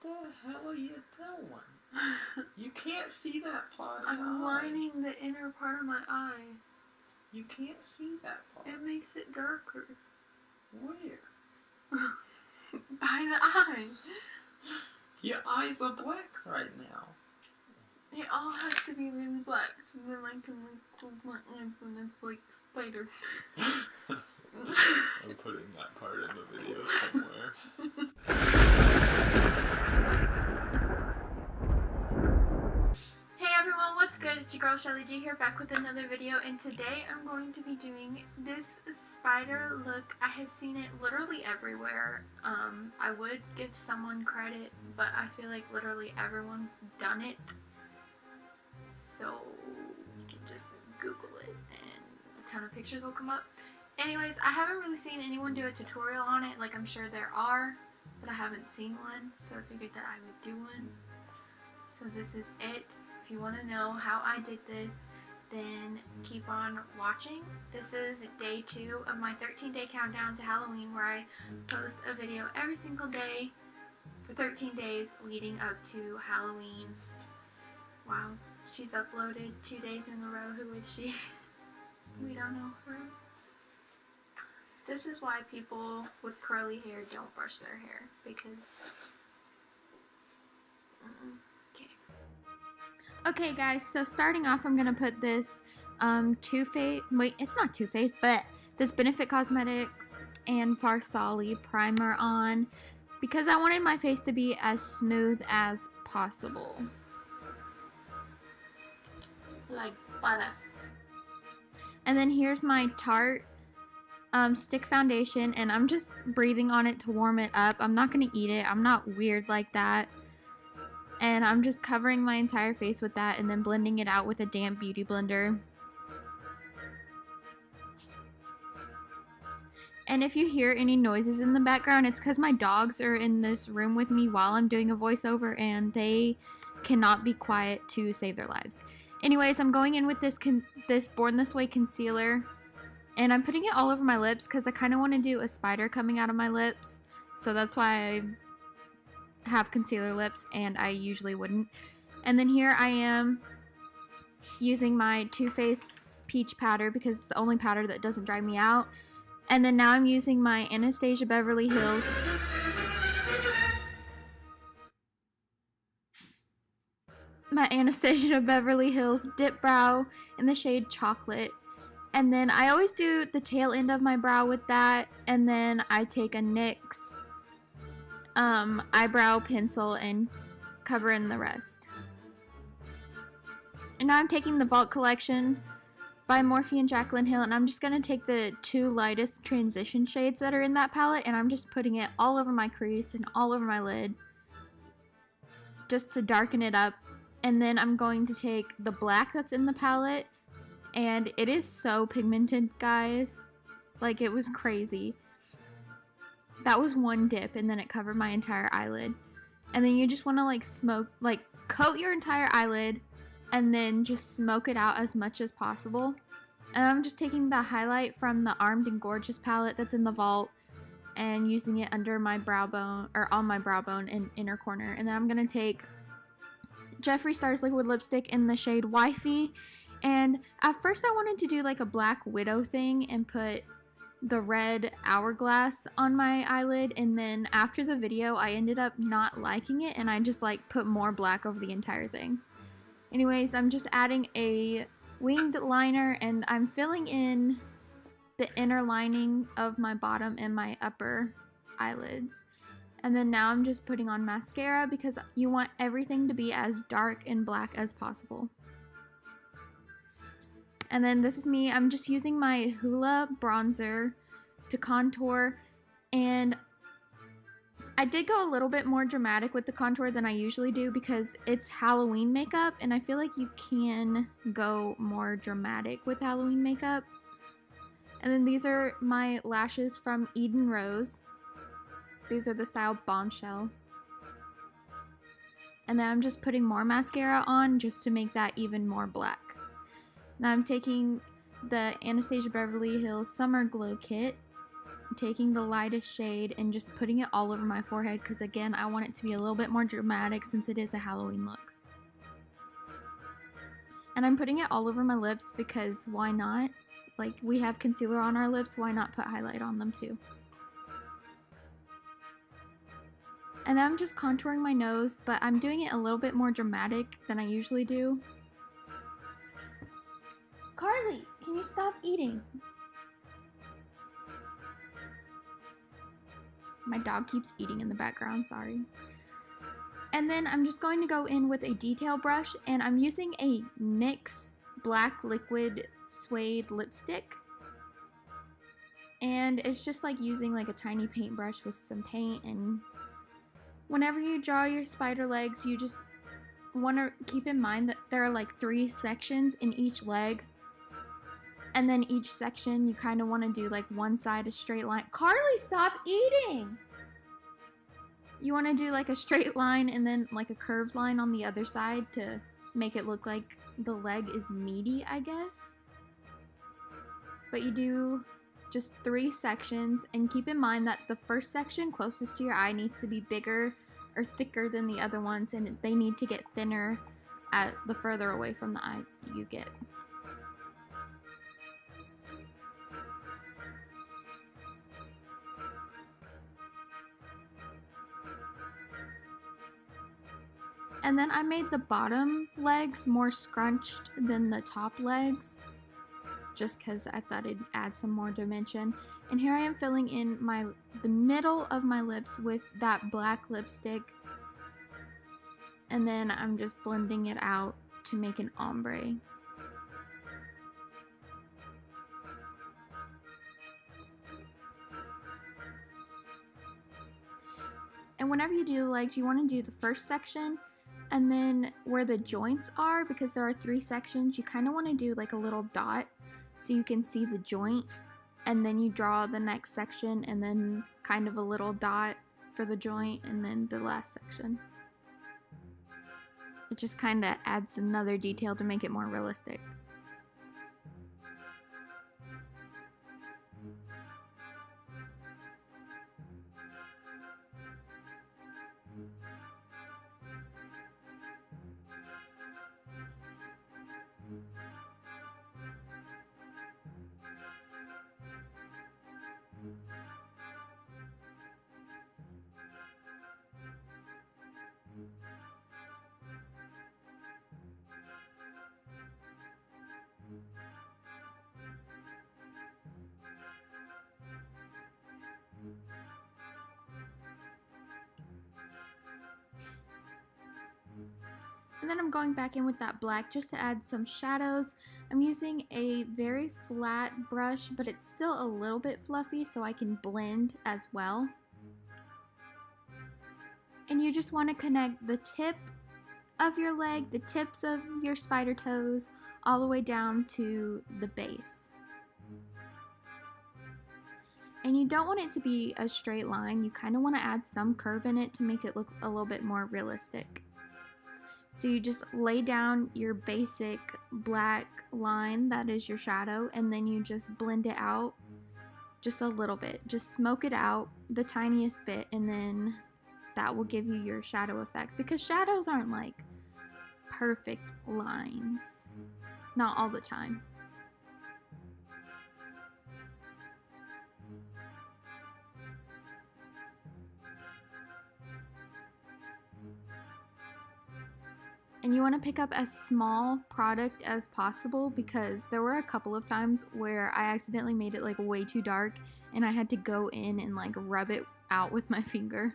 the hell are you doing? You can't see that part of I'm the lining the inner part of my eye. You can't see that part. It makes it darker. Where? By the eye. Your eyes are black right now. It all has to be really black, so then I can like close my eyes and it's like spider. I'm putting that part in the video somewhere. Hey everyone, what's good? It's your girl Shelly G here, back with another video, and today I'm going to be doing this spider look. I have seen it literally everywhere. I would give someone credit, but I feel like literally everyone's done it. So you can just Google it and a ton of pictures will come up. Anyways, I haven't really seen anyone do a tutorial on it. Like, I'm sure there are, but I haven't seen one, so I figured that I would do one. So this is it. If you want to know how I did this, then keep on watching. This is day 2 of my 13-day countdown to Halloween, where I post a video every single day for 13 days leading up to Halloween. Wow, she's uploaded 2 days in a row. Who is she? We don't know her. This is why people with curly hair don't brush their hair, because Okay guys, so starting off, I'm gonna put this Too Faced, wait, it's not Too Faced, but this Benefit Cosmetics and Farsali primer on, because I wanted my face to be as smooth as possible. Like butter. And then here's my Tarte stick foundation, and I'm just breathing on it to warm it up. I'm not gonna eat it. I'm not weird like that. And I'm just covering my entire face with that and then blending it out with a damp beauty blender. And if you hear any noises in the background, it's because my dogs are in this room with me while I'm doing a voiceover, and they cannot be quiet to save their lives. Anyways, I'm going in with this Born This Way concealer, and I'm putting it all over my lips because I kind of want to do a spider coming out of my lips. So that's why I have concealer lips, and I usually wouldn't. And then here I am using my Too Faced peach powder because it's the only powder that doesn't dry me out. And then now I'm using my Anastasia Beverly Hills Dip Brow in the shade Chocolate. And then I always do the tail end of my brow with that, and then I take a NYX eyebrow pencil and cover in the rest. And now I'm taking the Vault Collection by Morphe and Jaclyn Hill, and I'm just going to take the 2 lightest transition shades that are in that palette, and I'm just putting it all over my crease and all over my lid just to darken it up. And then I'm going to take the black that's in the palette, and it is so pigmented, guys. Like, it was crazy. That was one dip, and then it covered my entire eyelid. And then you just want to coat your entire eyelid and then just smoke it out as much as possible. And I'm just taking the highlight from the Armed and Gorgeous palette that's in the Vault and using it under my brow bone, or on my brow bone in inner corner. And then I'm going to take Jeffree Star's liquid lipstick in the shade Wifey. And at first I wanted to do like a Black Widow thing and put the red hourglass on my eyelid, and then after the video I ended up not liking it, and I just like put more black over the entire thing. Anyways, I'm just adding a winged liner, and I'm filling in the inner lining of my bottom and my upper eyelids. And then now I'm just putting on mascara because you want everything to be as dark and black as possible. And then this is me. I'm just using my Hoola bronzer to contour. And I did go a little bit more dramatic with the contour than I usually do because it's Halloween makeup. And I feel like you can go more dramatic with Halloween makeup. And then these are my lashes from Eden Rose. These are the style Bombshell. And then I'm just putting more mascara on just to make that even more black. Now I'm taking the Anastasia Beverly Hills Summer Glow Kit, taking the lightest shade and just putting it all over my forehead because, again, I want it to be a little bit more dramatic since it is a Halloween look. And I'm putting it all over my lips because why not? Like, we have concealer on our lips, why not put highlight on them too? And then I'm just contouring my nose, but I'm doing it a little bit more dramatic than I usually do. Carly, can you stop eating? My dog keeps eating in the background, sorry. And then I'm just going to go in with a detail brush, and I'm using a NYX Black Liquid Suede lipstick. And it's just like using like a tiny paintbrush with some paint, and whenever you draw your spider legs, you just want to keep in mind that there are like 3 sections in each leg. And then each section, you kind of want to do like one side a straight line. Carly, stop eating! You want to do like a straight line and then like a curved line on the other side to make it look like the leg is meaty, I guess. But you do just 3 sections, and keep in mind that the first section closest to your eye needs to be bigger or thicker than the other ones, and they need to get thinner at the further away from the eye you get. And then I made the bottom legs more scrunched than the top legs, just because I thought it'd add some more dimension. And here I am filling in the middle of my lips with that black lipstick. And then I'm just blending it out to make an ombre. And whenever you do the legs, you want to do the first section, and then where the joints are, because there are 3 sections, you kind of want to do like a little dot so you can see the joint, and then you draw the next section and then kind of a little dot for the joint, and then the last section. It just kind of adds another detail to make it more realistic. And then I'm going back in with that black just to add some shadows. I'm using a very flat brush, but it's still a little bit fluffy so I can blend as well. And you just want to connect the tip of your leg, the tips of your spider toes, all the way down to the base. And you don't want it to be a straight line. You kind of want to add some curve in it to make it look a little bit more realistic. So you just lay down your basic black line, that is your shadow, and then you just blend it out just a little bit. Just smoke it out the tiniest bit, and then that will give you your shadow effect, because shadows aren't like perfect lines, not all the time. And you want to pick up as small product as possible, because there were a couple of times where I accidentally made it like way too dark and I had to go in and like rub it out with my finger.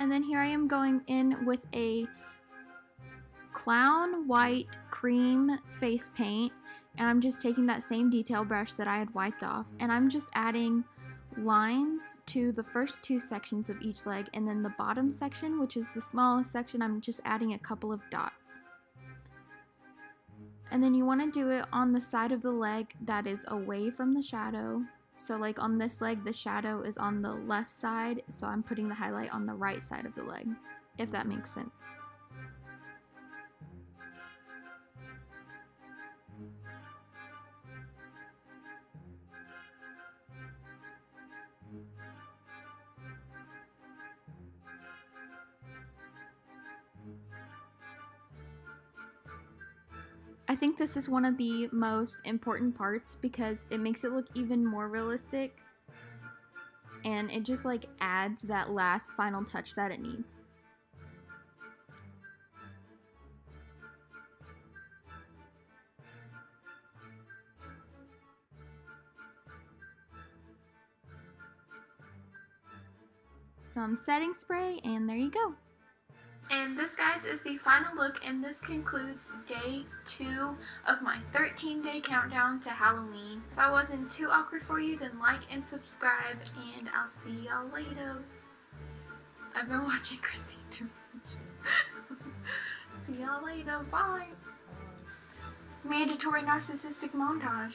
And then here I am going in with a clown white cream face paint, and I'm just taking that same detail brush that I had wiped off, and I'm just adding lines to the first two sections of each leg, and then the bottom section, which is the smallest section, I'm just adding a couple of dots. And then you want to do it on the side of the leg that is away from the shadow. So like on this leg, the shadow is on the left side, so I'm putting the highlight on the right side of the leg, if that makes sense. I think this is one of the most important parts because it makes it look even more realistic, and it just like adds that last final touch that it needs. Some setting spray, and there you go. And this, guys, is the final look, and this concludes day 2 of my 13-day countdown to Halloween. If I wasn't too awkward for you, then like and subscribe, and I'll see y'all later. I've been watching Christine too much. See y'all later. Bye. Mandatory narcissistic montage.